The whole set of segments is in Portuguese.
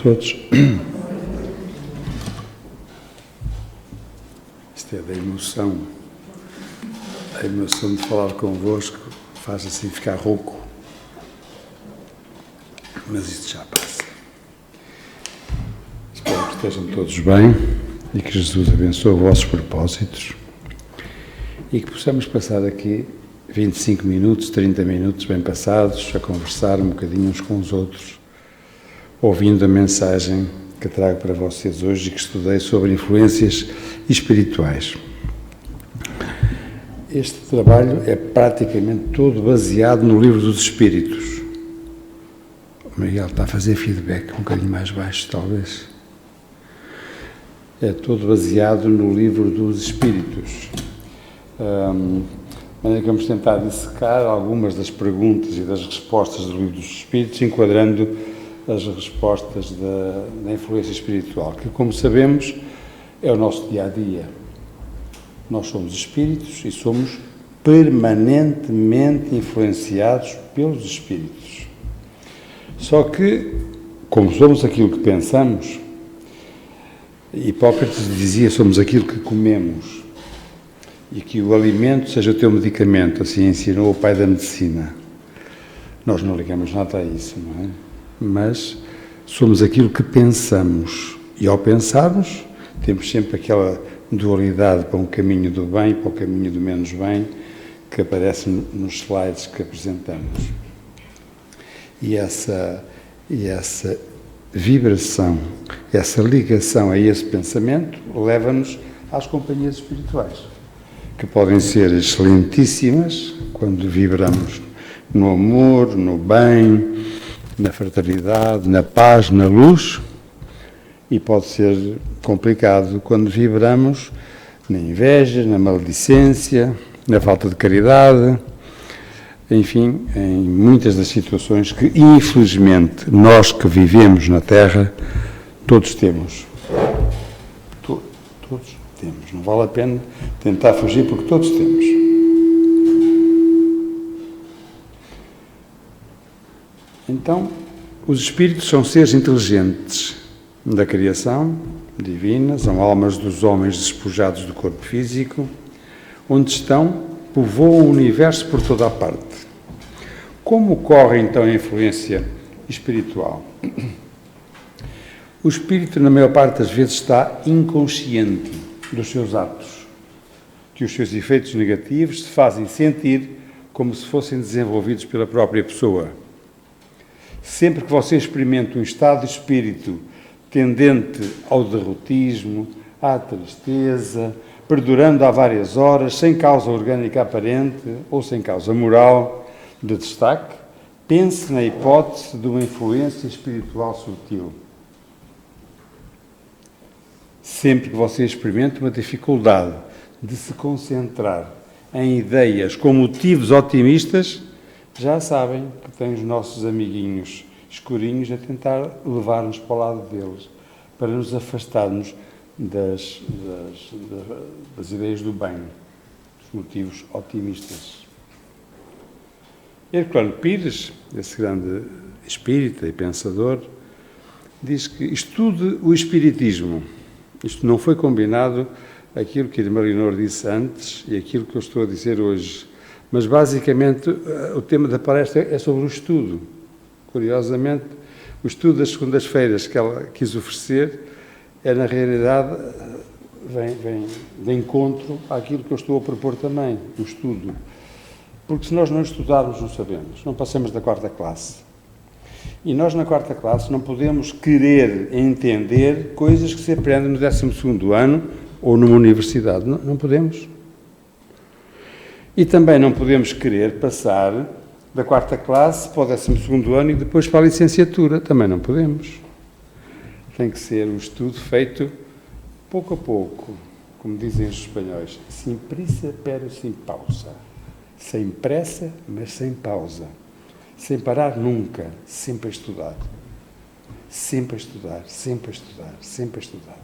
todos. Isto é da emoção. A emoção de falar convosco faz assim ficar rouco. Mas isto já passa. Espero que estejam todos bem e que Jesus abençoe os vossos propósitos e que possamos passar aqui 25 minutos, 30 minutos bem passados a conversar um bocadinho uns com os outros, ouvindo a mensagem que trago para vocês hoje e que estudei sobre influências espirituais. Este trabalho é praticamente todo baseado no Livro dos Espíritos. O Miguel está a fazer feedback um bocadinho mais baixo, talvez. É todo baseado no Livro dos Espíritos. Mas vamos tentar dissecar algumas das perguntas e das respostas do Livro dos Espíritos, enquadrando as respostas da influência espiritual, que, como sabemos, é o nosso dia-a-dia. Nós somos espíritos e somos permanentemente influenciados pelos espíritos. Só que, como somos aquilo que pensamos, Hipócrates dizia, somos aquilo que comemos, e que o alimento seja o teu medicamento, assim ensinou o pai da medicina. Nós não ligamos nada a isso, não é? Mas somos aquilo que pensamos, e ao pensarmos, temos sempre aquela dualidade para um caminho do bem e para o caminho do menos bem, que aparece nos slides que apresentamos. E essa vibração, essa ligação a esse pensamento, leva-nos às companhias espirituais, que podem ser excelentíssimas quando vibramos no amor, no bem, na fraternidade, na paz, na luz, e pode ser complicado quando vibramos na inveja, na maledicência, na falta de caridade, enfim, em muitas das situações que, infelizmente, nós que vivemos na Terra, todos temos. Todos temos. Não vale a pena tentar fugir, porque todos temos. Então, os espíritos são seres inteligentes da criação divina, são almas dos homens despojados do corpo físico, onde estão, povoam o universo por toda a parte. Como ocorre, então, a influência espiritual? O espírito, na maior parte das vezes, está inconsciente dos seus atos, que os seus efeitos negativos se fazem sentir como se fossem desenvolvidos pela própria pessoa. Sempre que você experimenta um estado de espírito tendente ao derrotismo, à tristeza, perdurando há várias horas, sem causa orgânica aparente ou sem causa moral de destaque, pense na hipótese de uma influência espiritual sutil. Sempre que você experimenta uma dificuldade de se concentrar em ideias com motivos otimistas, já sabem que tem os nossos amiguinhos escurinhos a tentar levar-nos para o lado deles, para nos afastarmos das ideias do bem, dos motivos otimistas. Herculano Pires, esse grande espírita e pensador, diz que estude o espiritismo. Isto não foi combinado aquilo que a irmã Leonor disse antes e aquilo que eu estou a dizer hoje. Mas, basicamente, o tema da palestra é sobre o estudo. Curiosamente, o estudo das segundas-feiras que ela quis oferecer na realidade, vem de encontro àquilo que eu estou a propor também, o estudo. Porque se nós não estudarmos, não sabemos, não passamos da 4ª classe. E nós, na 4ª classe, não podemos querer entender coisas que se aprendem no 12º ano ou numa universidade. Não podemos. E também não podemos querer passar da 4ª classe para o 12º ano e depois para a licenciatura. Também não podemos. Tem que ser um estudo feito pouco a pouco, como dizem os espanhóis, sin prisa, pero sin pausa. Sem pressa, mas sem pausa. Sem parar nunca, sempre a estudar. Sempre a estudar, sempre a estudar, sempre a estudar.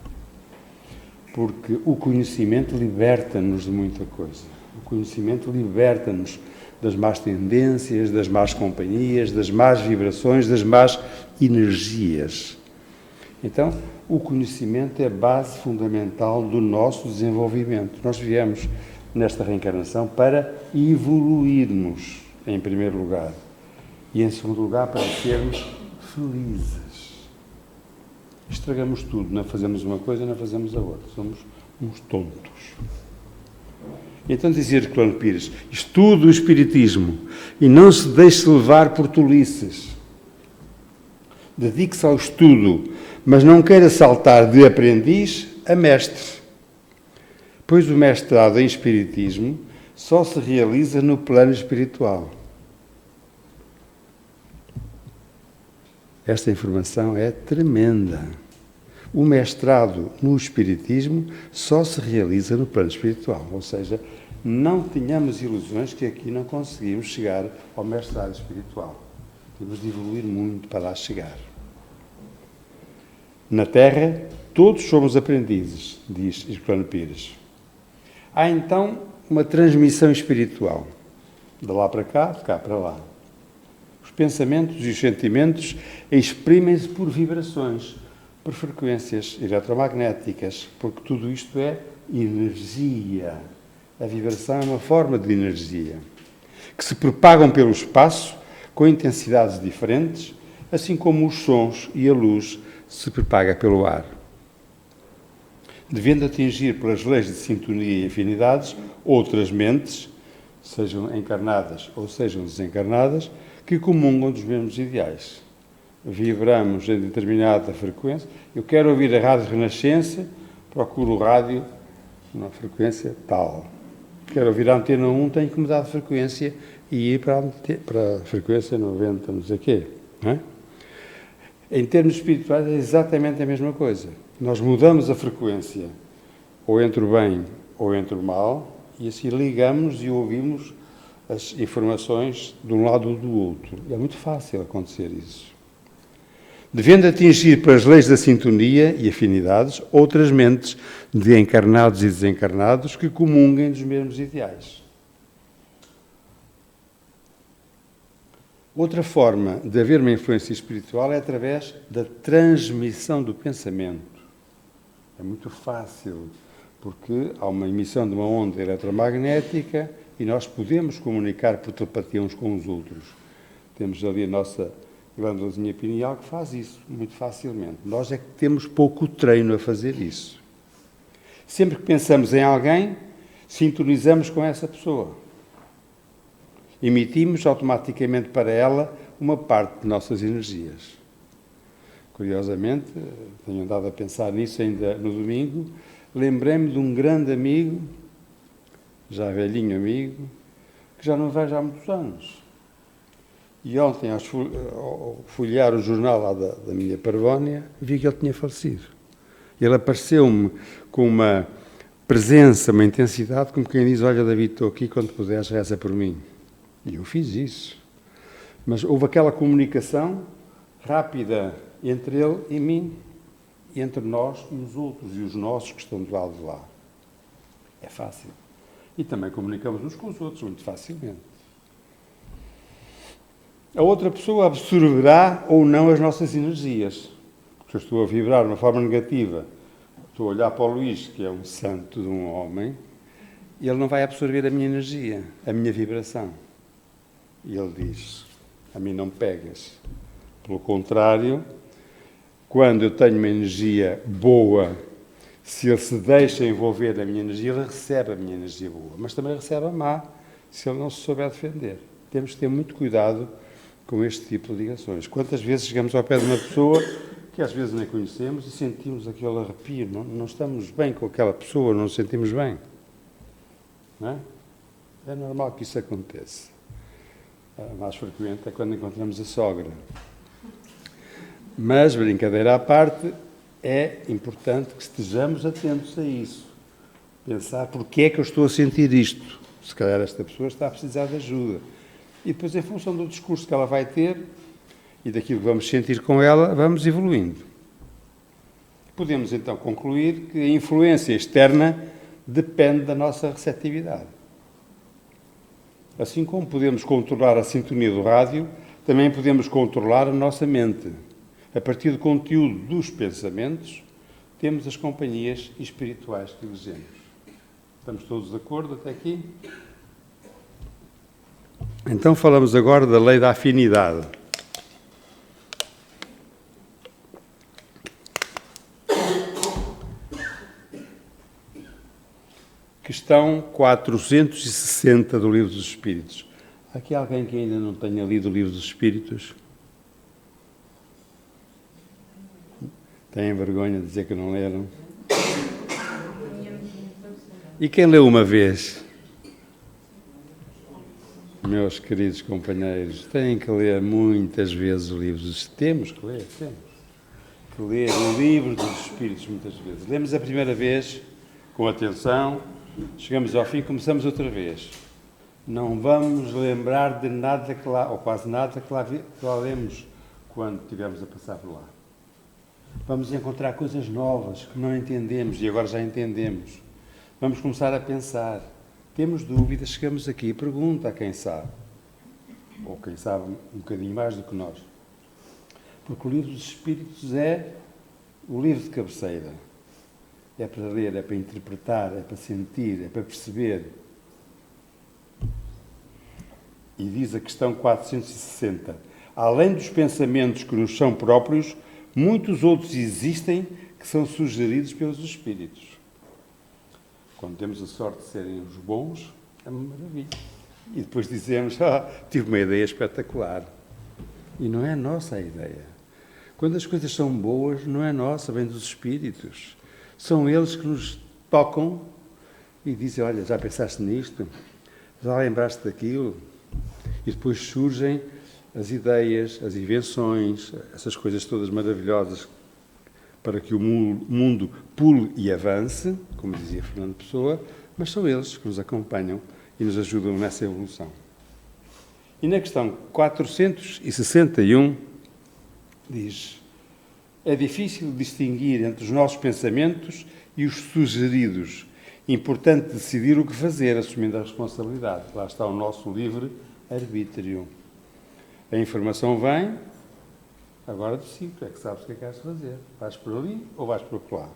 Porque o conhecimento liberta-nos de muita coisa. O conhecimento liberta-nos das más tendências, das más companhias, das más vibrações, das más energias. Então, o conhecimento é a base fundamental do nosso desenvolvimento. Nós viemos nesta reencarnação para evoluirmos, em primeiro lugar, e em segundo lugar para sermos felizes. Estragamos tudo, não fazemos uma coisa, não fazemos a outra. Somos uns tontos. Então dizia Herculano Pires, estude o Espiritismo e não se deixe levar por tolices. Dedique-se ao estudo, mas não queira saltar de aprendiz a mestre, pois o mestrado em Espiritismo só se realiza no plano espiritual. Esta informação é tremenda. O mestrado no Espiritismo só se realiza no plano espiritual, ou seja, não tenhamos ilusões que aqui não conseguimos chegar ao mestrado espiritual. Temos de evoluir muito para lá chegar. Na Terra, todos somos aprendizes, diz Herculano Pires. Há então uma transmissão espiritual, de lá para cá, de cá para lá. Os pensamentos e os sentimentos exprimem-se por vibrações, por frequências eletromagnéticas, porque tudo isto é energia. A vibração é uma forma de energia, que se propagam pelo espaço com intensidades diferentes, assim como os sons e a luz se propaga pelo ar. Devendo atingir pelas leis de sintonia e afinidades outras mentes, sejam encarnadas ou sejam desencarnadas, que comungam dos mesmos ideais. Vibramos em determinada frequência. Eu quero ouvir a Rádio Renascença, procuro o rádio numa frequência tal. Quero ouvir a Antena 1, tenho que mudar de frequência e ir para a frequência 90, não sei o quê. Não é? Em termos espirituais é exatamente a mesma coisa. Nós mudamos a frequência, ou entre o bem ou entre o mal, e assim ligamos e ouvimos as informações de um lado ou do outro. É muito fácil acontecer isso. Devendo atingir pelas leis da sintonia e afinidades outras mentes de encarnados e desencarnados que comunguem dos mesmos ideais. Outra forma de haver uma influência espiritual é através da transmissão do pensamento. É muito fácil, porque há uma emissão de uma onda eletromagnética e nós podemos comunicar por telepatia uns com os outros. Temos ali a nossa glândulazinha pineal que faz isso muito facilmente. Nós é que temos pouco treino a fazer isso. Sempre que pensamos em alguém, sintonizamos com essa pessoa. Emitimos automaticamente para ela uma parte de nossas energias. Curiosamente, tenho andado a pensar nisso ainda no domingo, lembrei-me de um grande amigo, já velhinho amigo, que já não vejo há muitos anos. E ontem, ao folhear o jornal lá da minha Parvónia, vi que ele tinha falecido. Ele apareceu-me com uma presença, uma intensidade, como quem diz, olha David, estou aqui, quando puderes, reza por mim. E eu fiz isso. Mas houve aquela comunicação rápida entre ele e mim, entre nós e os outros, e os nossos que estão do lado de lá. É fácil. E também comunicamos uns com os outros, muito facilmente. A outra pessoa absorverá ou não as nossas energias. Se eu estou a vibrar de uma forma negativa, estou a olhar para o Luís, que é um santo de um homem, e ele não vai absorver a minha energia, a minha vibração. E ele diz, a mim não me pegas. Pelo contrário, quando eu tenho uma energia boa, se ele se deixa envolver na minha energia, ele recebe a minha energia boa, mas também recebe a má, se ele não se souber defender. Temos que ter muito cuidado com este tipo de ligações. Quantas vezes chegamos ao pé de uma pessoa que às vezes nem conhecemos e sentimos aquele arrepio, não estamos bem com aquela pessoa, não nos sentimos bem. Não é? É normal que isso aconteça. Mais frequente é quando encontramos a sogra. Mas, brincadeira à parte, é importante que estejamos atentos a isso. Pensar porque é que eu estou a sentir isto. Se calhar esta pessoa está a precisar de ajuda. E depois, em função do discurso que ela vai ter e daquilo que vamos sentir com ela, vamos evoluindo. Podemos, então, concluir que a influência externa depende da nossa receptividade. Assim como podemos controlar a sintonia do rádio, também podemos controlar a nossa mente. a partir do conteúdo dos pensamentos, temos as companhias espirituais que elegemos. Estamos todos de acordo até aqui? Então falamos agora da lei da afinidade. Questão 460 do Livro dos Espíritos. Há aqui alguém que ainda não tenha lido o Livro dos Espíritos? Têm vergonha de dizer que não leram? E quem leu uma vez? Meus queridos companheiros, têm que ler muitas vezes o livro dos Espíritos. Temos que ler o Livro dos Espíritos muitas vezes. Lemos a primeira vez, com atenção, chegamos ao fim e começamos outra vez. Não vamos lembrar de nada que lá, ou quase nada que lá lemos quando estivermos a passar por lá. Vamos encontrar coisas novas que não entendemos e agora já entendemos. Vamos começar a pensar. Temos dúvidas, chegamos aqui e pergunta a quem sabe. Ou quem sabe um bocadinho mais do que nós. Porque o Livro dos Espíritos é o livro de cabeceira. É para ler, é para interpretar, é para sentir, é para perceber. E diz a questão 460. Além dos pensamentos que nos são próprios, muitos outros existem que são sugeridos pelos Espíritos. Quando temos a sorte de serem os bons, é uma maravilha. E depois dizemos, tive uma ideia espetacular. E não é nossa a ideia. Quando as coisas são boas, não é nossa, vem dos Espíritos. São eles que nos tocam e dizem, olha, já pensaste nisto? Já lembraste daquilo? E depois surgem as ideias, as invenções, essas coisas todas maravilhosas para que o mundo pule e avance, como dizia Fernando Pessoa, mas são eles que nos acompanham e nos ajudam nessa evolução. E na questão 461 diz: é difícil distinguir entre os nossos pensamentos e os sugeridos. Importante decidir o que fazer, assumindo a responsabilidade. Lá está o nosso livre arbítrio. A informação vem, agora decide, tu é que sabes o que é que queres fazer. Vais por ali ou vais por lá?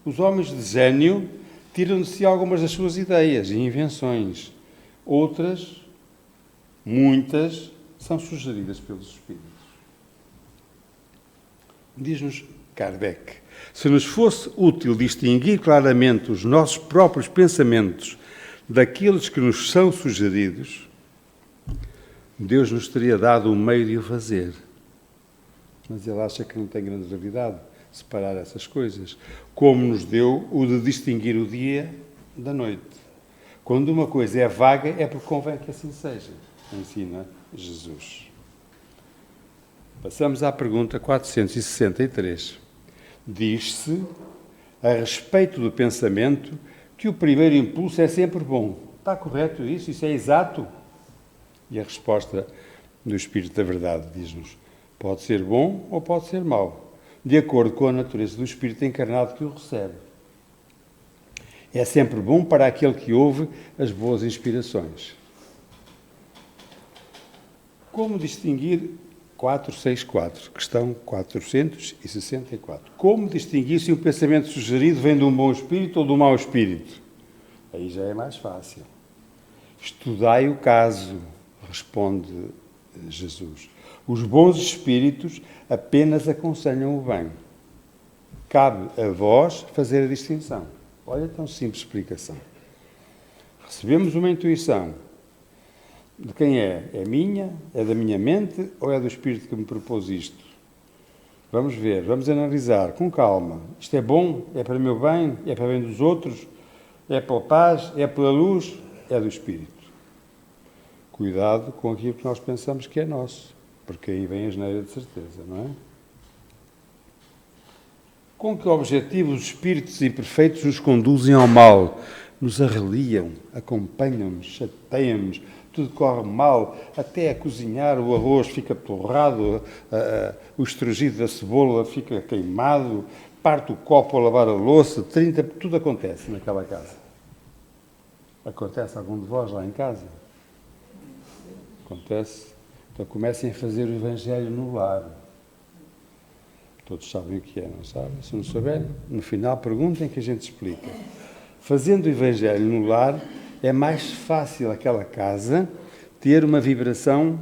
Os homens de gênio tiram de si algumas das suas ideias e invenções. Outras, muitas, são sugeridas pelos Espíritos. Diz-nos Kardec: se nos fosse útil distinguir claramente os nossos próprios pensamentos daqueles que nos são sugeridos, Deus nos teria dado o meio de o fazer. Mas ele acha que não tem grande gravidade separar essas coisas, como nos deu o de distinguir o dia da noite. Quando uma coisa é vaga, é porque convém que assim seja, ensina Jesus. Passamos à pergunta 463. Diz-se, a respeito do pensamento, que o primeiro impulso é sempre bom. Está correto isso? Isso é exato? E a resposta do Espírito da Verdade diz-nos, pode ser bom ou pode ser mau, de acordo com a natureza do Espírito encarnado que o recebe. É sempre bom para aquele que ouve as boas inspirações. Como distinguir 464, questão 464. Como distinguir se um pensamento sugerido vem de um bom espírito ou de um mau espírito? Aí já é mais fácil. Estudai o caso, responde Jesus. Os bons espíritos apenas aconselham o bem. Cabe a vós fazer a distinção. Olha tão simples explicação. Recebemos uma intuição. De quem é? É minha? É da minha mente? Ou é do Espírito que me propôs isto? Vamos ver, vamos analisar com calma. Isto é bom? É para o meu bem? É para o bem dos outros? É pela paz? É pela luz? É do Espírito. Cuidado com aquilo que nós pensamos que é nosso, porque aí vem a asneira de certeza, não é? Com que objetivo os espíritos imperfeitos nos conduzem ao mal? Nos arreliam, acompanham-nos, chateiam-nos, tudo corre mal, até a cozinhar o arroz fica torrado, o estrugido da cebola fica queimado, parte o copo a lavar a louça, tudo acontece naquela casa. Acontece a algum de vós lá em casa? Acontece? Então comecem a fazer o Evangelho no lar. Todos sabem o que é, não sabem? Se não souberem, no final perguntem que a gente explica. Fazendo o Evangelho no lar, é mais fácil aquela casa ter uma vibração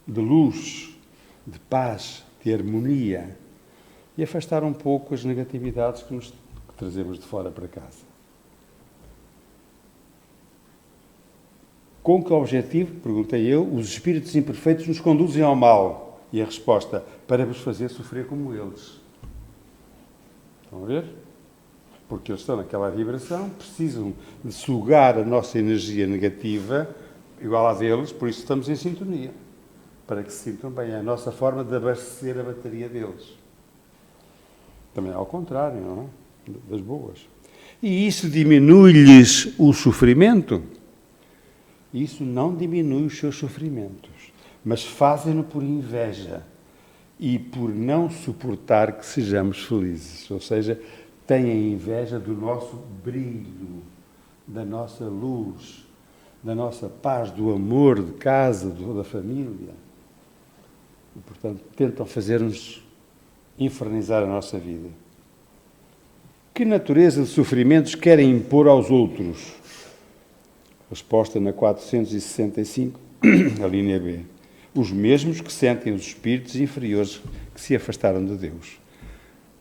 de luz, de paz, de harmonia e afastar um pouco as negatividades que trazemos de fora para casa. Com que objetivo, perguntei eu, os espíritos imperfeitos nos conduzem ao mal? E a resposta, para vos fazer sofrer como eles. Estão a ver? Porque eles estão naquela vibração, precisam de sugar a nossa energia negativa, igual à deles, por isso estamos em sintonia. Para que se sintam bem. É a nossa forma de abastecer a bateria deles. Também é ao contrário, não é? Das boas. E isso diminui-lhes o sofrimento? Isso não diminui os seus sofrimentos, mas fazem-no por inveja e por não suportar que sejamos felizes. Ou seja, têm inveja do nosso brilho, da nossa luz, da nossa paz, do amor de casa, da família. E, portanto, tentam fazer-nos infernizar a nossa vida. Que natureza de sofrimentos querem impor aos outros? Resposta na 465, a linha B. Os mesmos que sentem os espíritos inferiores que se afastaram de Deus.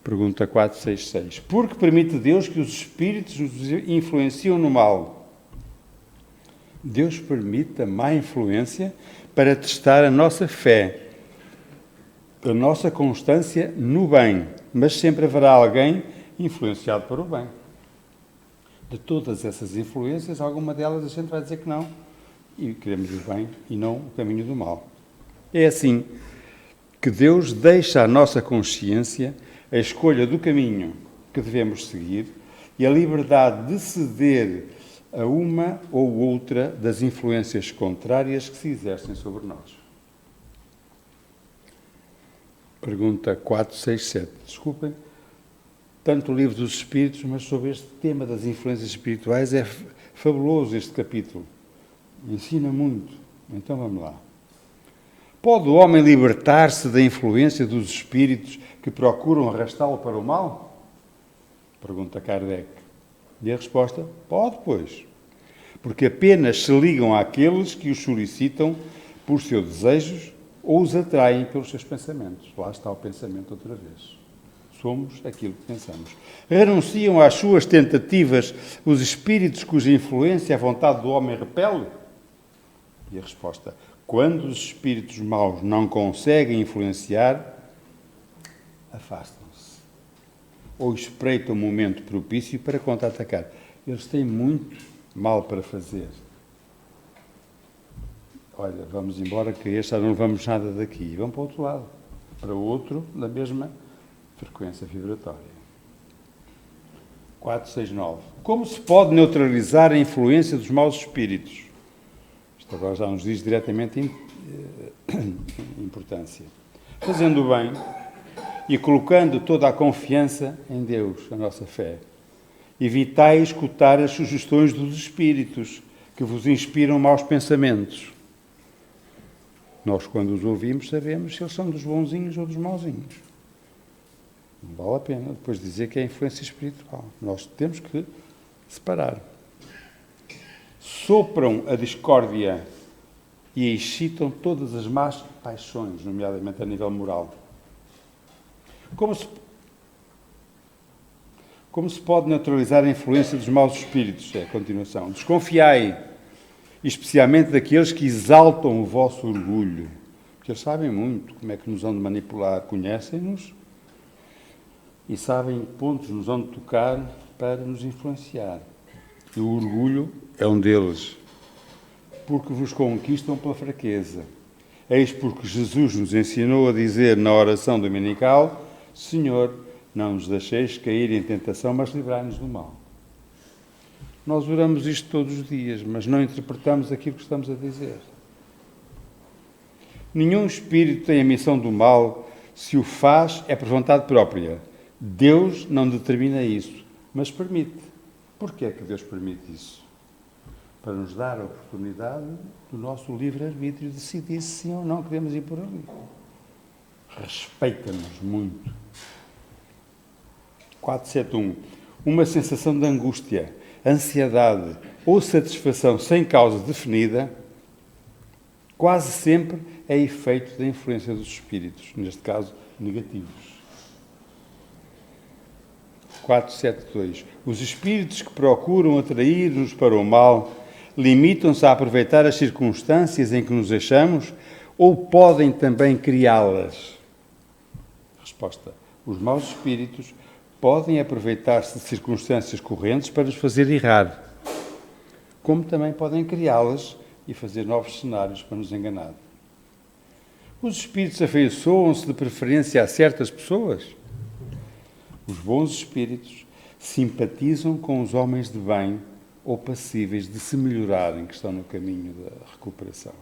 Pergunta 466. Por que permite Deus que os espíritos nos influenciam no mal? Deus permite a má influência para testar a nossa fé, a nossa constância no bem, mas sempre haverá alguém influenciado para o bem. De todas essas influências, alguma delas a gente vai dizer que não, e queremos o bem e não o caminho do mal. É assim que Deus deixa à nossa consciência a escolha do caminho que devemos seguir e a liberdade de ceder a uma ou outra das influências contrárias que se exercem sobre nós. Pergunta 467. Desculpem, tanto o livro dos Espíritos, mas sobre este tema das influências espirituais é fabuloso este capítulo. Ensina muito. Então vamos lá. Pode o homem libertar-se da influência dos espíritos que procuram arrastá-lo para o mal? Pergunta Kardec. E a resposta? Pode, pois. Porque apenas se ligam àqueles que os solicitam por seus desejos ou os atraem pelos seus pensamentos. Lá está o pensamento outra vez. Somos aquilo que pensamos. Renunciam às suas tentativas os espíritos cuja influência a vontade do homem repele? E a resposta: quando os espíritos maus não conseguem influenciar, afastam-se. Ou espreitam um momento propício para contra-atacar. Eles têm muito mal para fazer. Olha, vamos embora que este já não levamos nada daqui. Vamos para o outro lado. Para o outro, da mesma frequência vibratória. 469. Como se pode neutralizar a influência dos maus espíritos? Isto agora já nos diz diretamente importância. Fazendo o bem e colocando toda a confiança em Deus, a nossa fé. Evitai escutar as sugestões dos espíritos que vos inspiram maus pensamentos. Nós, quando os ouvimos, sabemos se eles são dos bonzinhos ou dos mauzinhos. Não vale a pena depois dizer que é influência espiritual. Nós temos que separar. Sopram a discórdia e excitam todas as más paixões, nomeadamente a nível moral. Como se pode neutralizar a influência dos maus espíritos? É a continuação. Desconfiai, especialmente daqueles que exaltam o vosso orgulho, porque eles sabem muito como é que nos vão manipular, conhecem-nos e sabem que pontos nos vão tocar para nos influenciar. E o orgulho é um deles, porque vos conquistam pela fraqueza. Eis porque Jesus nos ensinou a dizer na oração dominical: Senhor, não nos deixeis cair em tentação, mas livrai-nos do mal. Nós oramos isto todos os dias, mas não interpretamos aquilo que estamos a dizer. Nenhum espírito tem a missão do mal, se o faz é por vontade própria. Deus não determina isso, mas permite. Porquê é que Deus permite isso? Para nos dar a oportunidade do nosso livre-arbítrio de decidir se sim ou não queremos ir por ali. Respeita-nos muito. 471. Uma sensação de angústia, ansiedade ou satisfação sem causa definida, quase sempre é efeito da influência dos espíritos, neste caso, negativos. 472. Os espíritos que procuram atrair-nos para o mal limitam-se a aproveitar as circunstâncias em que nos achamos ou podem também criá-las? Resposta. Os maus espíritos podem aproveitar-se de circunstâncias correntes para nos fazer errar, como também podem criá-las e fazer novos cenários para nos enganar. Os espíritos afeiçoam-se de preferência a certas pessoas? Os bons espíritos simpatizam com os homens de bem ou passíveis de se melhorarem, que estão no caminho da recuperação.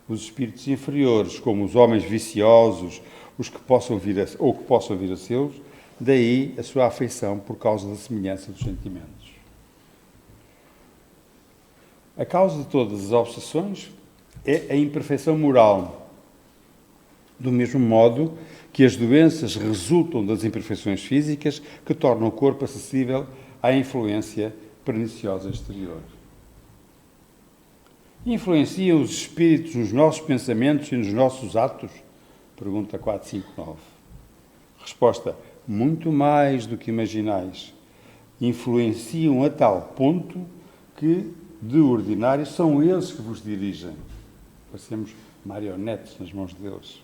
Os espíritos inferiores, como os homens viciosos, os que possam vir a ser, daí a sua afeição por causa da semelhança dos sentimentos. A causa de todas as obsessões é a imperfeição moral, do mesmo modo que as doenças resultam das imperfeições físicas que tornam o corpo acessível à influência perniciosa exterior. Influenciam os espíritos nos nossos pensamentos e nos nossos atos? Pergunta 459. Resposta: muito mais do que imaginais. Influenciam a tal ponto que, de ordinário, são eles que vos dirigem. Parecemos marionetes nas mãos deles.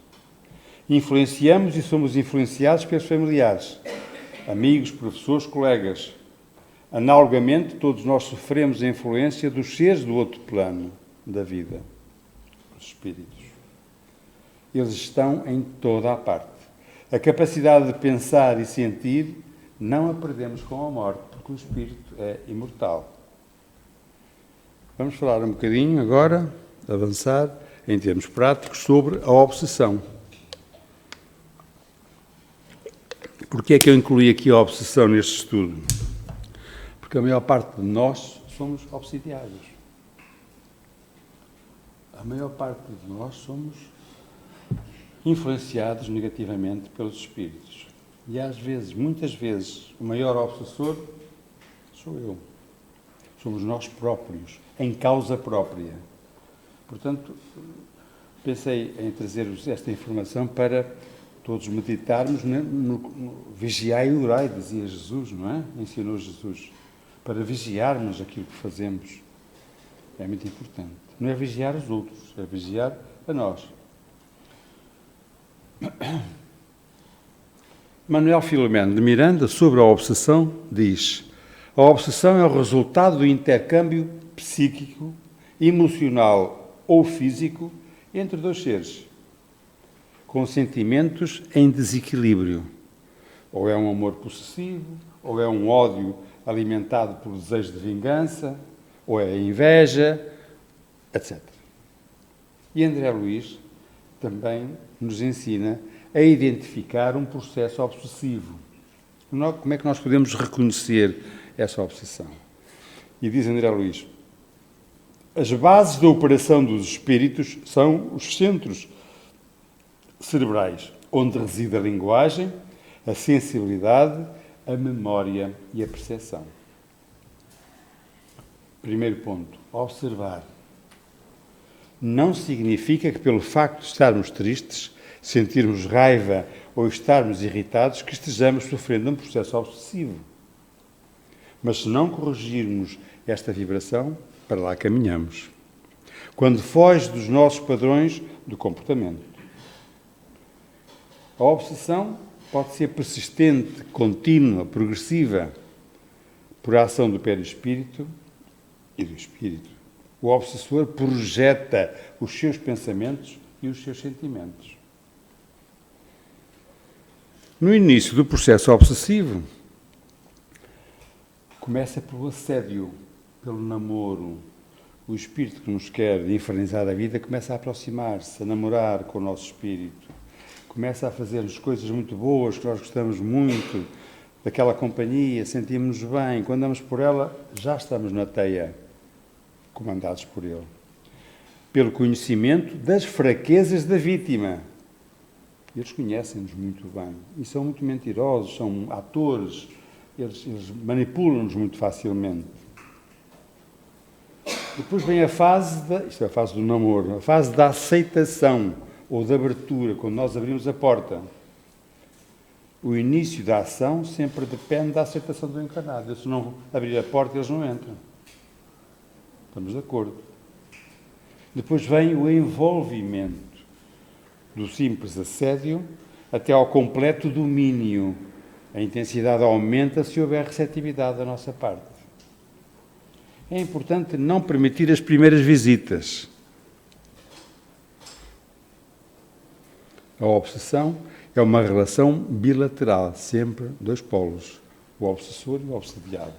Influenciamos e somos influenciados pelos familiares, amigos, professores, colegas. Analogamente, todos nós sofremos a influência dos seres do outro plano da vida, os espíritos. Eles estão em toda a parte. A capacidade de pensar e sentir não a perdemos com a morte, porque o espírito é imortal. Vamos falar um bocadinho agora, avançar, em termos práticos, sobre a obsessão. Porquê é que eu incluí aqui a obsessão neste estudo? Porque a maior parte de nós somos obsidiados. A maior parte de nós somos influenciados negativamente pelos espíritos. E às vezes, muitas vezes, o maior obsessor sou eu. Somos nós próprios, em causa própria. Portanto, pensei em trazer-vos esta informação para todos meditarmos no vigiai e orai, dizia Jesus, não é? Ensinou Jesus. Para vigiarmos aquilo que fazemos. É muito importante. Não é vigiar os outros, é vigiar a nós. Manuel Filomeno de Miranda, sobre a obsessão, diz: a obsessão é o resultado do intercâmbio psíquico, emocional ou físico entre dois seres, com sentimentos em desequilíbrio. Ou é um amor possessivo, ou é um ódio alimentado por desejo de vingança, ou é a inveja, etc. E André Luiz também nos ensina a identificar um processo obsessivo. Como é que nós podemos reconhecer essa obsessão? E diz André Luiz: as bases da operação dos espíritos são os centros cerebrais, onde reside a linguagem, a sensibilidade, a memória e a percepção. Primeiro ponto, observar. Não significa que pelo facto de estarmos tristes, sentirmos raiva ou estarmos irritados, que estejamos sofrendo um processo obsessivo. Mas se não corrigirmos esta vibração, para lá caminhamos. Quando foge dos nossos padrões de comportamento. A obsessão pode ser persistente, contínua, progressiva, por ação do perispírito e do espírito. O obsessor projeta os seus pensamentos e os seus sentimentos. No início do processo obsessivo, começa pelo assédio, pelo namoro. O espírito que nos quer infernizar a vida começa a aproximar-se, a namorar com o nosso espírito. Começa a fazer-nos coisas muito boas, que nós gostamos muito daquela companhia, sentimos-nos bem. Quando andamos por ela, já estamos na teia, comandados por ele. Pelo conhecimento das fraquezas da vítima. Eles conhecem-nos muito bem e são muito mentirosos, são atores, eles manipulam-nos muito facilmente. Depois vem isto é a fase do namoro, a fase da aceitação ou da abertura, quando nós abrimos a porta. O início da ação sempre depende da aceitação do encarnado. Se não abrir a porta, eles não entram. Estamos de acordo. Depois vem o envolvimento, do simples assédio até ao completo domínio. A intensidade aumenta se houver receptividade da nossa parte. É importante não permitir as primeiras visitas. A obsessão é uma relação bilateral, sempre dois polos, o obsessor e o obsediado.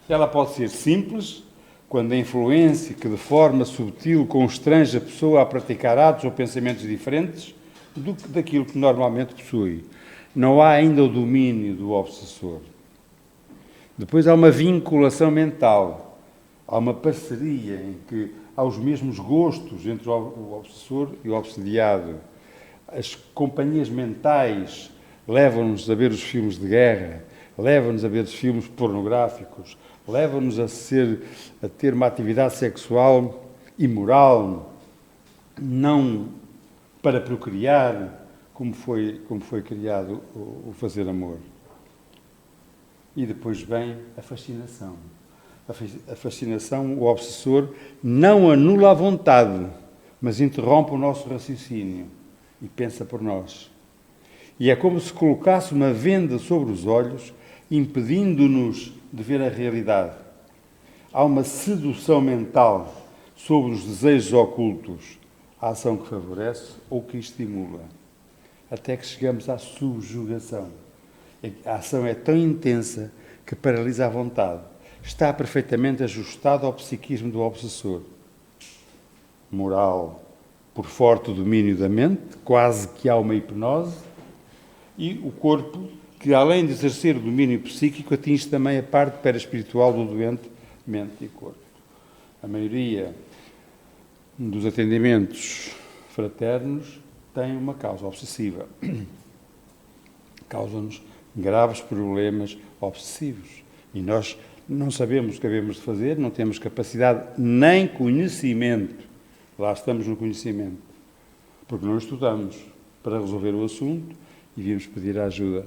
Ela pode ser simples, quando a influência que de forma subtil constrange a pessoa a praticar atos ou pensamentos diferentes do que daquilo que normalmente possui. Não há ainda o domínio do obsessor. Depois há uma vinculação mental, há uma parceria em que há os mesmos gostos entre o obsessor e o obsediado. As companhias mentais levam-nos a ver os filmes de guerra, levam-nos a ver os filmes pornográficos, levam-nos a ter uma atividade sexual imoral, não para procriar, como foi criado o fazer amor. E depois vem a fascinação. A fascinação, o obsessor, não anula a vontade, mas interrompe o nosso raciocínio e pensa por nós. E é como se colocasse uma venda sobre os olhos, impedindo-nos de ver a realidade. Há uma sedução mental sobre os desejos ocultos, a ação que favorece ou que estimula, até que chegamos à subjugação. A ação é tão intensa que paralisa a vontade. Está perfeitamente ajustada ao psiquismo do obsessor. Moral, por forte domínio da mente, quase que há uma hipnose, e o corpo, que além de exercer o domínio psíquico, atinge também a parte perispiritual do doente, mente e corpo. A maioria dos atendimentos fraternos tem uma causa obsessiva. Causa-nos graves problemas obsessivos. E nós não sabemos o que devemos de fazer, não temos capacidade nem conhecimento. Lá estamos no conhecimento. Porque não estudamos para resolver o assunto e viemos pedir ajuda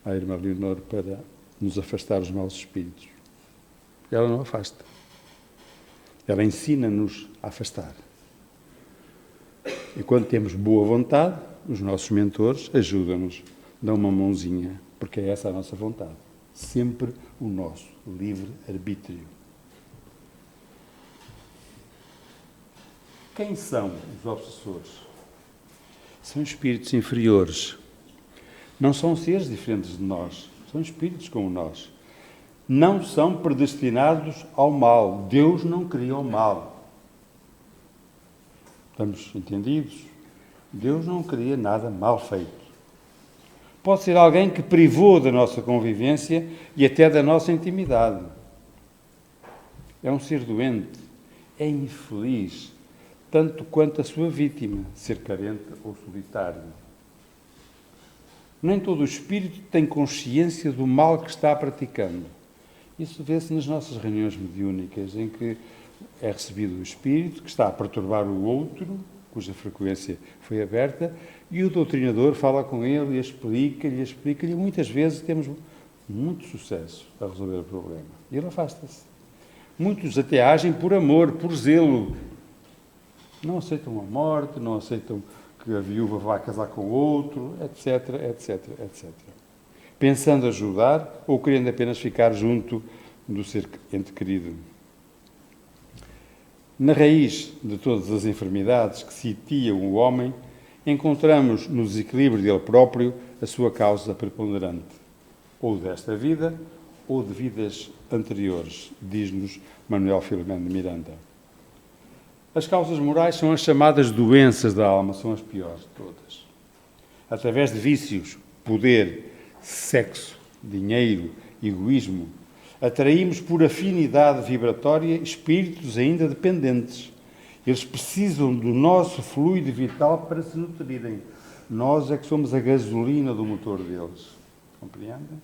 à irmã Leonor para nos afastar dos maus espíritos. Ela não afasta. Ela ensina-nos a afastar. E quando temos boa vontade, os nossos mentores ajudam-nos, dão uma mãozinha, porque é essa a nossa vontade. Sempre o nosso livre-arbítrio. Quem são os obsessores? São espíritos inferiores. Não são seres diferentes de nós. São espíritos como nós. Não são predestinados ao mal. Deus não cria o mal. Estamos entendidos? Deus não cria nada mal feito. Pode ser alguém que privou da nossa convivência e até da nossa intimidade. É um ser doente, é infeliz, tanto quanto a sua vítima, ser carente ou solitário. Nem todo o espírito tem consciência do mal que está praticando. Isso vê-se nas nossas reuniões mediúnicas, em que é recebido o espírito que está a perturbar o outro, cuja frequência foi aberta, e o doutrinador fala com ele e explica-lhe, e muitas vezes temos muito sucesso a resolver o problema. E ele afasta-se. Muitos até agem por amor, por zelo. Não aceitam a morte, não aceitam que a viúva vá casar com outro, etc, etc, etc. Pensando ajudar ou querendo apenas ficar junto do ser ente querido. Na raiz de todas as enfermidades que sitiam o homem, encontramos no desequilíbrio dele próprio a sua causa preponderante, ou desta vida, ou de vidas anteriores, diz-nos Manuel Filomeno de Miranda. As causas morais são as chamadas doenças da alma, são as piores de todas. Através de vícios, poder, sexo, dinheiro, egoísmo, atraímos por afinidade vibratória espíritos ainda dependentes. Eles precisam do nosso fluido vital para se nutrirem. Nós é que somos a gasolina do motor deles. Compreendem?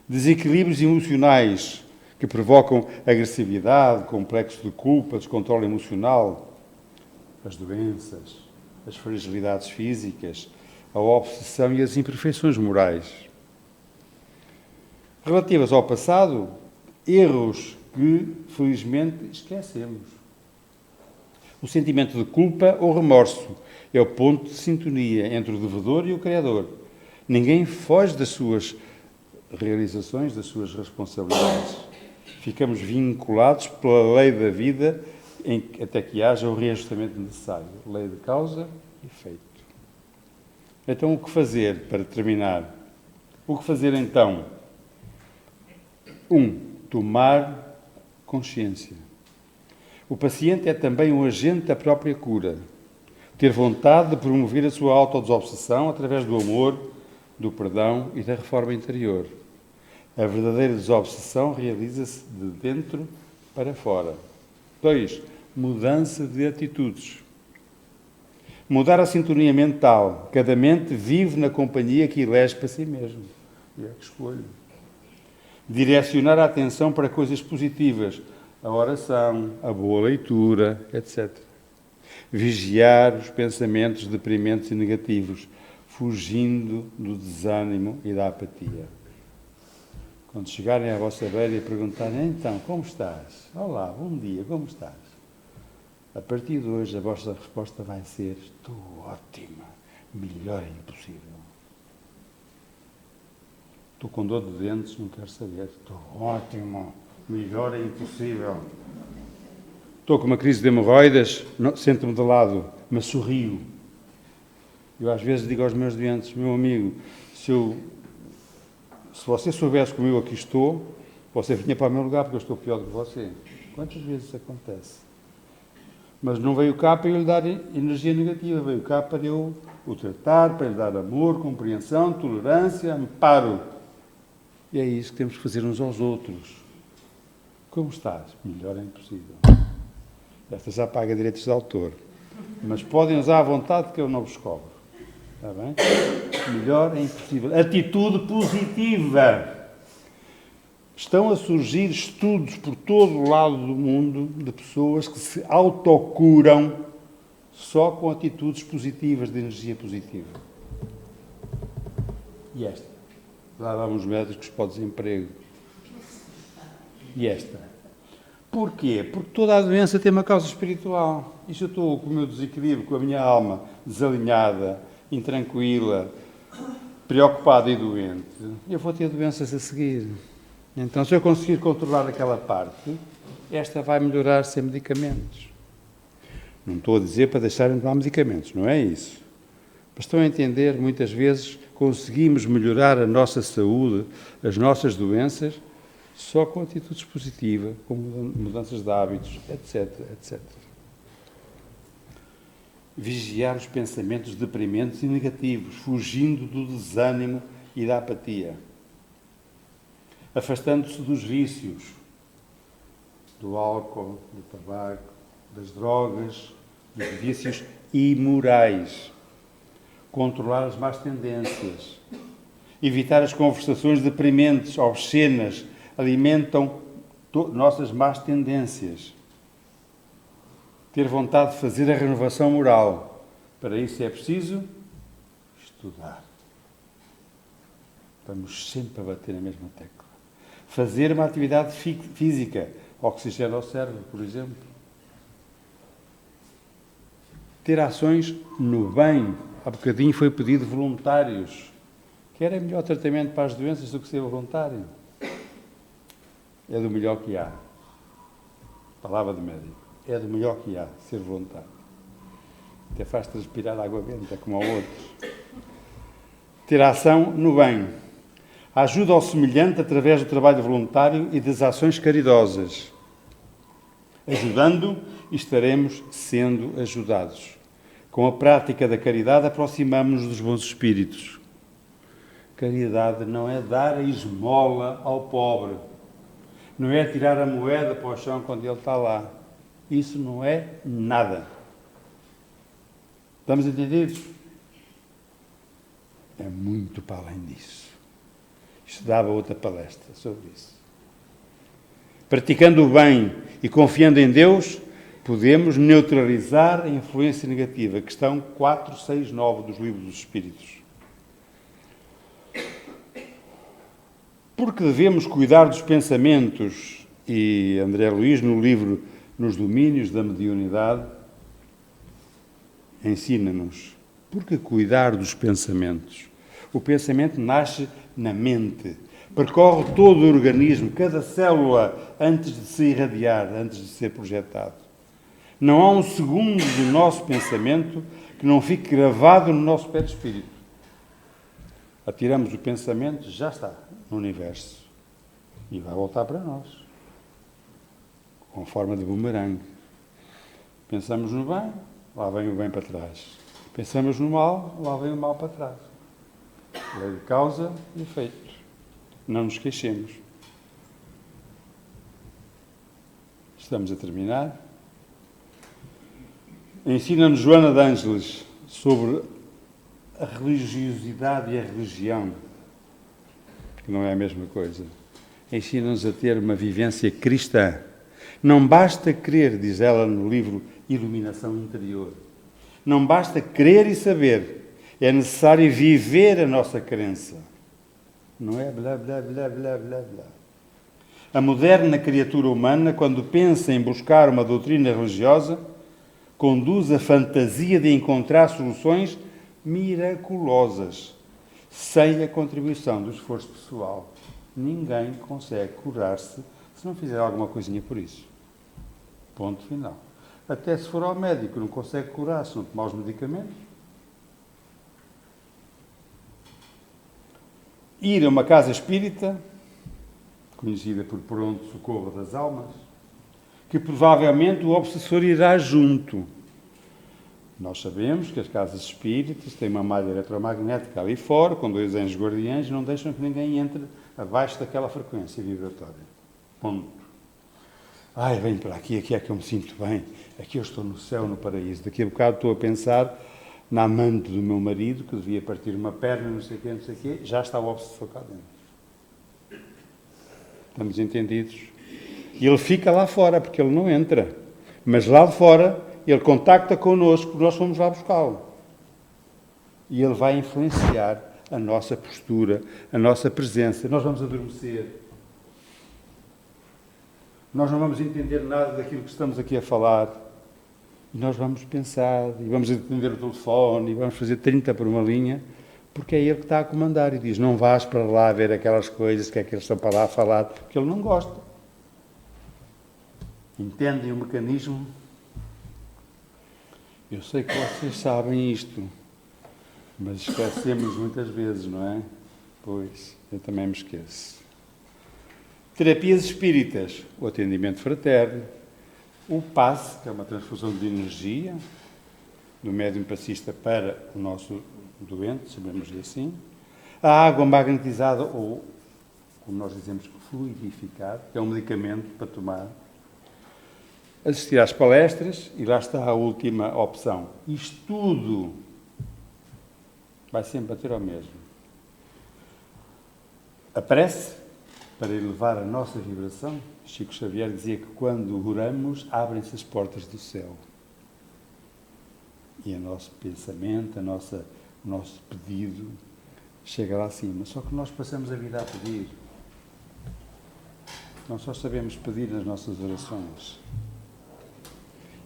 Desequilíbrios emocionais que provocam agressividade, complexo de culpa, descontrole emocional, as doenças, as fragilidades físicas, a obsessão e as imperfeições morais. Relativas ao passado, erros que, felizmente, esquecemos. O sentimento de culpa ou remorso é o ponto de sintonia entre o devedor e o Criador. Ninguém foge das suas realizações, das suas responsabilidades. Ficamos vinculados pela lei da vida até que haja o reajustamento necessário. Lei de causa e efeito. Então, o que fazer para terminar? O que fazer então? 1. Tomar consciência. O paciente é também um agente da própria cura. Ter vontade de promover a sua autodesobsessão através do amor, do perdão e da reforma interior. A verdadeira desobsessão realiza-se de dentro para fora. 2. Mudança de atitudes. Mudar a sintonia mental. Cada mente vive na companhia que elege para si mesmo. E é que escolho. Direcionar a atenção para coisas positivas. A oração, a boa leitura, etc. Vigiar os pensamentos deprimentes e negativos, fugindo do desânimo e da apatia. Quando chegarem à vossa beira e perguntarem, então, como estás? Olá, bom dia, como estás? A partir de hoje a vossa resposta vai ser, estou ótima, melhor é impossível. Estou com dor de dentes, não quero saber, estou ótimo, melhor é impossível. Estou com uma crise de hemorroidas, sento-me de lado, mas sorrio. Eu às vezes digo aos meus doentes, meu amigo, se você soubesse como eu aqui estou, você vinha para o meu lugar porque eu estou pior do que você. Quantas vezes isso acontece? Mas não veio cá para eu lhe dar energia negativa, veio cá para eu o tratar, para lhe dar amor, compreensão, tolerância, amparo. E é isso que temos que fazer uns aos outros. Como estás? Melhor é impossível. Esta já paga direitos de autor. Mas podem usar à vontade que eu não vos cobro. Está bem? Melhor é impossível. Atitude positiva. Estão a surgir estudos por todo o lado do mundo de pessoas que se autocuram só com atitudes positivas, de energia positiva. E esta? Lá vamos médicos para o desemprego. E esta? Porquê? Porque toda a doença tem uma causa espiritual. E se eu estou com o meu desequilíbrio, com a minha alma desalinhada, intranquila, preocupada e doente, eu vou ter doenças a seguir. Então, se eu conseguir controlar aquela parte, esta vai melhorar sem medicamentos. Não estou a dizer para deixarem de tomar medicamentos, não é isso. Mas estão a entender, muitas vezes conseguimos melhorar a nossa saúde, as nossas doenças, só com atitudes positivas, com mudanças de hábitos, etc, etc. Vigiar os pensamentos deprimentes e negativos, fugindo do desânimo e da apatia. Afastando-se dos vícios, do álcool, do tabaco, das drogas, dos vícios imorais. Controlar as más tendências. Evitar as conversações deprimentes, obscenas, alimentam nossas más tendências. Ter vontade de fazer a renovação moral. Para isso é preciso estudar. Vamos sempre a bater na mesma tecla. Fazer uma atividade física, oxigênio ao cérebro, por exemplo. Ter ações no bem. Há bocadinho foi pedido voluntários. Quer é melhor tratamento para as doenças do que ser voluntário? É do melhor que há. Palavra do médico. É do melhor que há, ser voluntário. Até faz transpirar água benta, como ao outro. Ter ação no bem. Ajuda ao semelhante através do trabalho voluntário e das ações caridosas. Ajudando, estaremos sendo ajudados. Com a prática da caridade, aproximamos-nos dos bons espíritos. Caridade não é dar a esmola ao pobre. Não é tirar a moeda para o chão quando ele está lá. Isso não é nada. Estamos entendidos? é muito para além disso. Isto dava outra palestra sobre isso. Praticando o bem e confiando em Deus, podemos neutralizar a influência negativa. Questão 469 dos Livros dos Espíritos. Porque devemos cuidar dos pensamentos, e André Luiz, no livro Nos Domínios da Mediunidade, ensina-nos. Porque cuidar dos pensamentos? O pensamento nasce na mente, percorre todo o organismo, cada célula, antes de se irradiar, antes de ser projetado. Não há um segundo do nosso pensamento que não fique gravado no nosso perispírito. Atiramos o pensamento, já está no universo. E vai voltar para nós. Com forma de bumerangue. Pensamos no bem, lá vem o bem para trás. Pensamos no mal, lá vem o mal para trás. Lei de causa e efeito. Não nos queixemos. Estamos a terminar. Ensina-nos Joana de Ângeles sobre a religiosidade e a religião, que não é a mesma coisa. Ensina-nos a ter uma vivência cristã. Não basta crer, diz ela no livro Iluminação Interior. Não basta crer e saber. É necessário viver a nossa crença. Não é blá, blá, blá, blá, blá, blá. A moderna criatura humana, quando pensa em buscar uma doutrina religiosa, conduz a fantasia de encontrar soluções miraculosas, sem a contribuição do esforço pessoal. Ninguém consegue curar-se se não fizer alguma coisinha por isso. Ponto final. Até se for ao médico, não consegue curar se não tomar os medicamentos. Ir a uma casa espírita, conhecida por pronto socorro das almas, que provavelmente o obsessor irá junto. Nós sabemos que as casas espíritas têm uma malha eletromagnética ali fora, com 2 anjos guardiães, e não deixam que ninguém entre abaixo daquela frequência vibratória. Ponto. Ai, venho para aqui, aqui é que eu me sinto bem, aqui eu estou no céu, no paraíso. Daqui a bocado estou a pensar na amante do meu marido, que devia partir uma perna, não sei o quê, já está o obsessor cá dentro. Estamos entendidos? E ele fica lá fora, porque ele não entra. Mas lá de fora, ele contacta connosco, nós fomos lá buscá-lo. E ele vai influenciar a nossa postura, a nossa presença. Nós vamos adormecer. Nós não vamos entender nada daquilo que estamos aqui a falar. E nós vamos pensar, e vamos atender o telefone, e vamos fazer 30 por uma linha, porque é ele que está a comandar. E diz, não vás para lá ver aquelas coisas que é que eles estão para lá a falar, porque ele não gosta. Entendem o mecanismo? Eu sei que vocês sabem isto, mas esquecemos muitas vezes, não é? Pois, eu também me esqueço. Terapias espíritas, o atendimento fraterno, o passe, que é uma transfusão de energia do médium passista para o nosso doente, chamemos-lhe assim, a água magnetizada, ou, como nós dizemos, fluidificada, que é um medicamento para tomar, assistir às palestras, e lá está a última opção. Isto tudo vai sempre bater ao mesmo. A prece, para elevar a nossa vibração. Chico Xavier dizia que quando oramos, abrem-se as portas do céu. E o nosso pensamento, o nosso pedido chega lá acima. Só que nós passamos a vida a pedir. Nós só sabemos pedir nas nossas orações.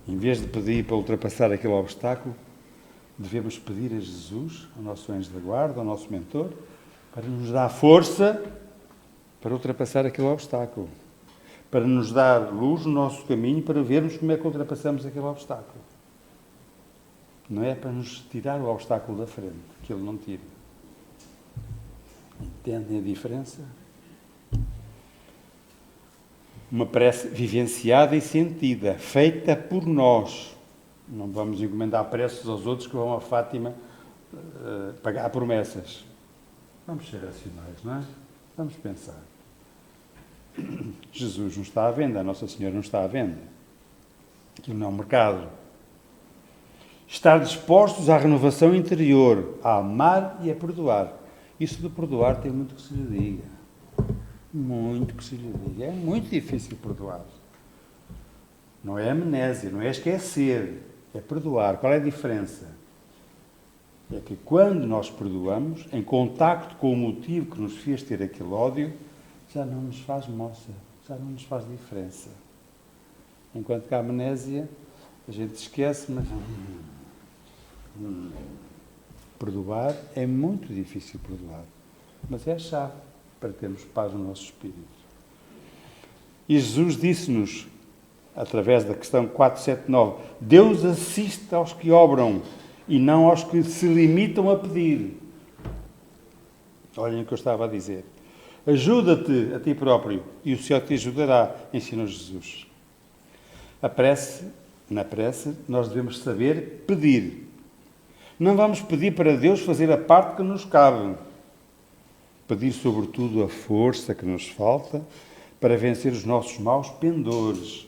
Em vez de pedir para ultrapassar aquele obstáculo, devemos pedir a Jesus, ao nosso anjo da guarda, ao nosso mentor, para nos dar força para ultrapassar aquele obstáculo, para nos dar luz no nosso caminho, para vermos como é que ultrapassamos aquele obstáculo. Não é para nos tirar o obstáculo da frente, que ele não tira. Entendem a diferença? Uma prece vivenciada e sentida, feita por nós. Não vamos encomendar preces aos outros que vão a Fátima pagar promessas. Vamos ser racionais, não é? Vamos pensar. Jesus não está à venda, a Nossa Senhora não está à venda. Aquilo não é um mercado. Estar dispostos à renovação interior, a amar e a perdoar. Isso de perdoar tem muito que se lhe diga. Muito que se lhe diga. É muito difícil perdoar. Não é amnésia, não é esquecer, é perdoar. Qual é a diferença? É que quando nós perdoamos, em contacto com o motivo que nos fez ter aquele ódio, já não nos faz moça, já não nos faz diferença. Enquanto que a amnésia, a gente esquece, mas perdoar é muito difícil perdoar. Mas é a chave para termos paz no nosso espírito. E Jesus disse-nos, através da questão 479, Deus assiste aos que obram e não aos que se limitam a pedir. Olhem o que eu estava a dizer. Ajuda-te a ti próprio e o Senhor te ajudará, ensinou Jesus. Na prece, nós devemos saber pedir. Não vamos pedir para Deus fazer a parte que nos cabe. Pedir, sobretudo, a força que nos falta para vencer os nossos maus pendores,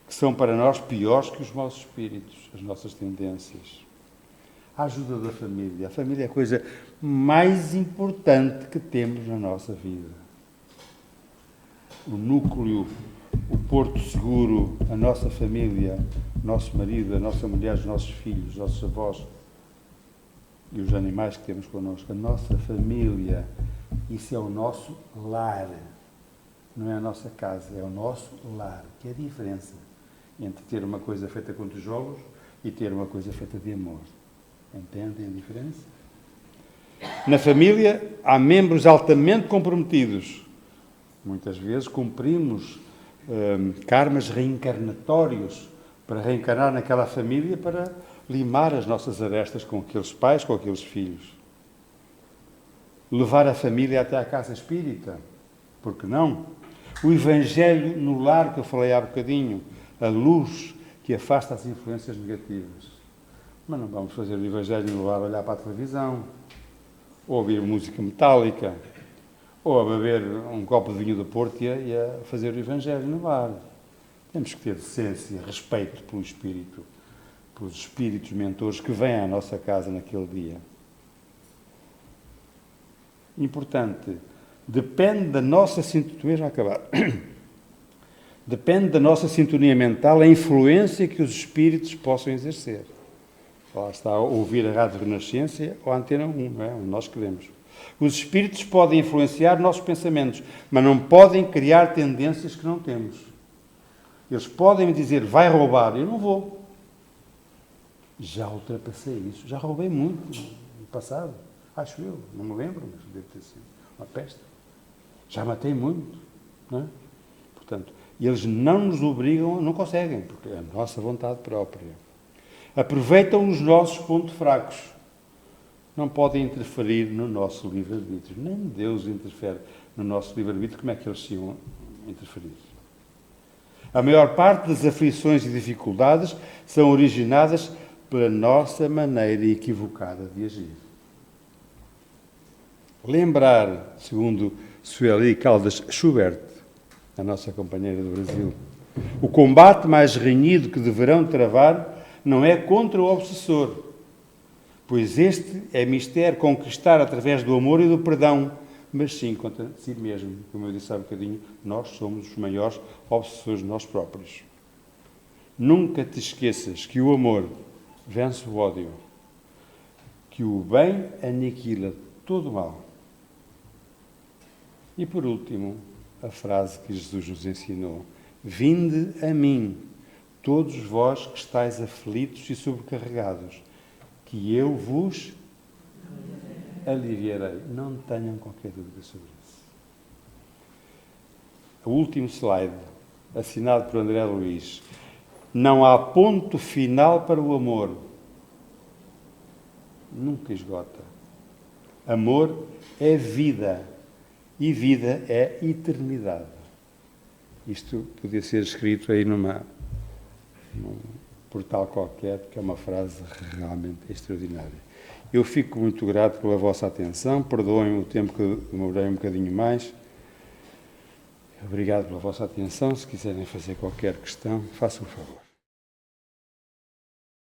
que são para nós piores que os maus espíritos, as nossas tendências. A ajuda da família. A família é a coisa mais importante que temos na nossa vida. O núcleo, o porto seguro, a nossa família, o nosso marido, a nossa mulher, os nossos filhos, os nossos avós e os animais que temos connosco. A nossa família, isso é o nosso lar. Não é a nossa casa, é o nosso lar. Que é a diferença entre ter uma coisa feita com tijolos e ter uma coisa feita de amor. Entendem a diferença? Na família há membros altamente comprometidos. Muitas vezes cumprimos karmas reencarnatórios para reencarnar naquela família para limar as nossas arestas com aqueles pais, com aqueles filhos. Levar a família até à casa espírita. Por que não? O Evangelho no lar que eu falei há bocadinho. A luz que afasta as influências negativas. Mas não vamos fazer o Evangelho no lar, olhar para a televisão, ou ouvir música metálica, ou a beber um copo de vinho do Porto e a fazer o Evangelho no lar. Temos que ter decência, respeito pelo Espírito, pelos espíritos mentores que vêm à nossa casa naquele dia. Importante, depende da nossa sintonia, já acabar. Depende da nossa sintonia mental a influência que os espíritos possam exercer. Lá está a ouvir a Rádio Renascença ou a Antena 1, não é? Onde nós queremos. Os espíritos podem influenciar nossos pensamentos, mas não podem criar tendências que não temos. Eles podem me dizer, vai roubar, eu não vou. Já ultrapassei isso, já roubei muito no passado, acho eu, não me lembro, mas deve ter sido uma peste. Já matei muito, não é? Portanto, eles não nos obrigam, não conseguem, porque é a nossa vontade própria. Aproveitam os nossos pontos fracos. Não podem interferir no nosso livre-arbítrio. Nem Deus interfere no nosso livre-arbítrio. Como é que eles se iam interferir? A maior parte das aflições e dificuldades são originadas pela nossa maneira equivocada de agir. Lembrar, segundo Sueli Caldas Schubert, a nossa companheira do Brasil, o combate mais renhido que deverão travar não é contra o obsessor, pois este é mister conquistar através do amor e do perdão, mas sim contra si mesmo. Como eu disse há um bocadinho, nós somos os maiores obsessores de nós próprios. Nunca te esqueças que o amor vence o ódio, que o bem aniquila todo o mal. E por último, a frase que Jesus nos ensinou: vinde a mim, todos vós que estáis aflitos e sobrecarregados, que eu vos aliviarei. Não tenham qualquer dúvida sobre isso. O último slide, assinado por André Luiz. Não há ponto final para o amor. Nunca esgota. Amor é vida. E vida é eternidade. Isto podia ser escrito aí num portal qualquer, porque é uma frase realmente extraordinária. Eu fico muito grato pela vossa atenção, perdoem o tempo que demorei um bocadinho mais. Obrigado pela vossa atenção. Se quiserem fazer qualquer questão, façam um favor.